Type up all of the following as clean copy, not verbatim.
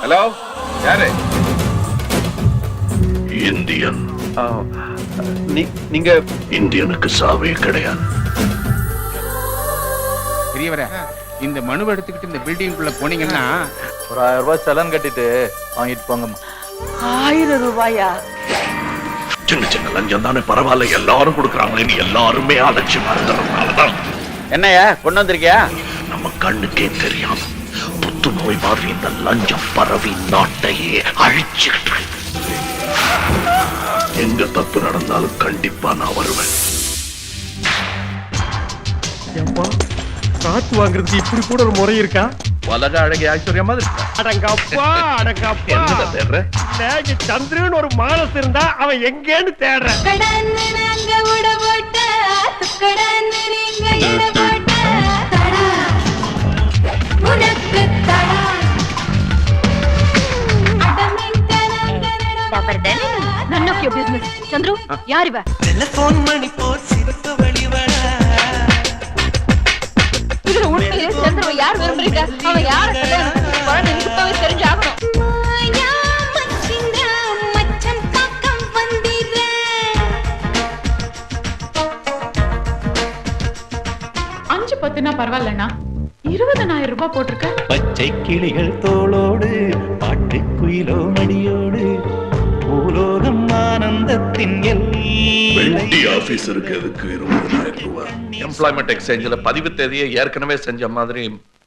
Hello, யாரு? Indian. நீங்க இந்தியனுக்கு சாவே கிடையாது. பெரியவரே, இந்த மனுவை எடுத்துக்கிட்டு இந்த பில்டிங்குள்ள போனீங்கன்னா ஒரு 1000 ரூபாய் செலன் கட்டிட்டு வாங்கிட்டு போங்கம்மா. 1000 ரூபாயா? சின்ன சின்ன லஞ்சம் தானே பரவாயில்ல, எல்லாரும் கொடுக்குறாங்களே, எல்லாருமே அலட்சியமா இருக்கிறதுனாலதான். என்னையா கொண்டு வந்திருக்கியா? நம்ம கண்ணுக்கே தெரியாம புத்துநோய் மாதிரி இந்த லஞ்சம் பரவி நாட்டையே அழிச்சுக்கிட்டு இருக்கு. எங்க தப்பு நடந்தாலும் கண்டிப்பா நான் வருவேன். காத்து வாங்குறதுக்கு இப்படி கூட ஒரு முறை இருக்கா? உலக அழகி ஐஸ்வர்யா மாதிரி இருக்கா? அடங்கப்பா அடங்கப்பா, என்னடா தேடுற? சந்திரன் ஒரு மானஸ் இருந்தா அவன் எங்கேன்னு தேடுற. None of your business. Chandru, யார் இவ? டெலிபோன் மணி போல் சிரிப்பு வழிவட. இதுல உண்மையிலே சந்திரவை யார் விரும்புறீங்க? அவன் யார கல்யாணம் பண்ணிக்க போறான்னு எனக்கு இப்பவே தெரிஞ்சாகணும். மாயா மச்சிங்க மச்சம் பக்கம் வந்திரே. 5-10னா பரவாயில்லண்ணா, 20,000 ரூபாய் போட்டிருக்க. பச்சை கிளிகள் தோளோடு பாட்டு குயிலோ மடியோடு பூலோகம் ஆனந்தத்தின் வெட்டி ஆபீசருக்கு எதுக்கு 20,000 ரூபாய்? எம்ப்ளாய்மெண்ட் எக்ஸ்சேஞ்சில் பதிவு தேதியை ஏற்கனவே செஞ்ச மாதிரி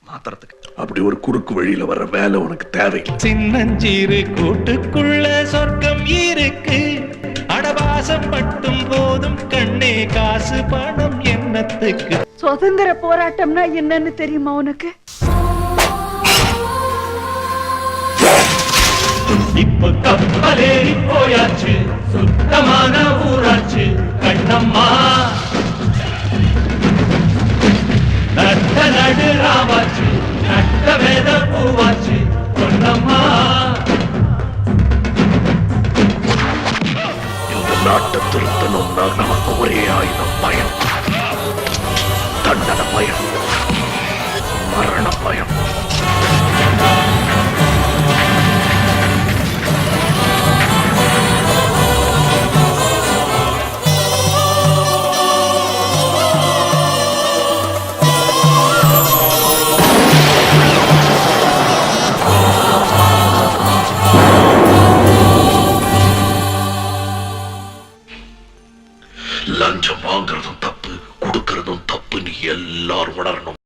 மாத்துறதுக்கு. அப்படி ஒரு குறுக்கு வழியில வர வேலை உனக்கு தேவை. சின்னஞ்சீரு கூட்டுக்குள்ள சொர்க்கம் இருக்கு. அடவாசம் மட்டும் போதும் கண்ணே, காசு பணம் என்னத்துக்கு? சுதந்திர போராட்டம்னா என்னன்னு தெரியுமா உனக்கு? இப்ப கப்பலேறி போயாச்சு, சுத்தமான ஊராச்சு கண்ணம்மா. நட்ட நடு ராமாச்சு, நட்ட வேத பூவாச்சு பொன்னம்மா. இந்த நாட்டை திருத்தணும்னா நமக்கு ஒரே ஆயுதம் பயம். தண்டனை பயம், மரண பயம். லஞ்சம் வாங்குறதும் தப்பு, கொடுக்கறதும் தப்புன்னு எல்லாரும் உணரணும்.